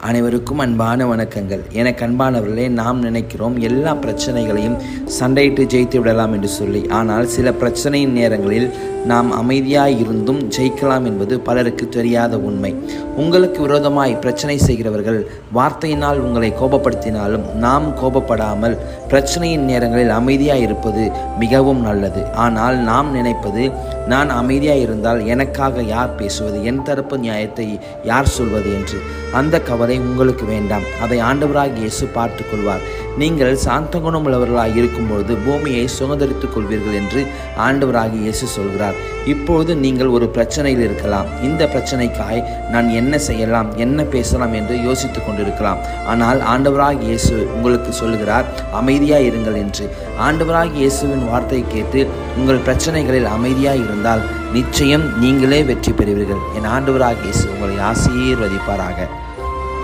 அனைவருக்கும் அன்பான வணக்கங்கள். எனக்கு அன்பானவர்களே, நாம் நினைக்கிறோம் எல்லா பிரச்சனைகளையும் சண்டையிட்டு ஜெயித்து விடலாம் என்று சொல்லி. ஆனால் சில பிரச்சனையின் நேரங்களில் நாம் அமைதியாய் இருந்தும் ஜெயிக்கலாம் என்பது பலருக்கு தெரியாத உண்மை. உங்களுக்கு விரோதமாய் பிரச்சனை செய்கிறவர்கள் வார்த்தையினால் உங்களை கோபப்படுத்தினாலும் நாம் கோபப்படாமல் பிரச்சனையின் நேரங்களில் அமைதியாய் இருப்பது மிகவும் நல்லது. ஆனால் நாம் நினைப்பது, நான் அமைதியாய் இருந்தால் எனக்காக யார் பேசுவது, என் தரப்பு நியாயத்தை யார் சொல்வது என்று. அந்த கவலை உங்களுக்கு வேண்டாம். அதை ஆண்டவராகிய இயேசு பார்த்துக் கொள்வார். நீங்கள் சாந்த குணம் உள்ளவர்களாக இருக்கும்பொழுது பூமியை சுதந்தரித்துக் கொள்வீர்கள் என்று ஆண்டவராகிய இயேசு சொல்கிறார். இப்பொழுது நீங்கள் ஒரு பிரச்சனையில் இருக்கலாம். இந்த பிரச்சனைக்காய் நான் என்ன செய்யலாம், என்ன பேசலாம் என்று யோசித்துக் கொண்டிருக்கலாம். ஆனால் ஆண்டவராகிய இயேசு உங்களுக்கு சொல்கிறார், அமைதியாய் இருங்கள் என்று. ஆண்டவராகிய இயேசுவின் வார்த்தை கேட்டு உங்கள் பிரச்சனைகளில் அமைதியாய் இருந்தால் நிச்சயம் நீங்களே வெற்றி பெறுவீர்கள். என் ஆண்டவராகிய இயேசு உங்களை ஆசீர்வதிப்பாராக.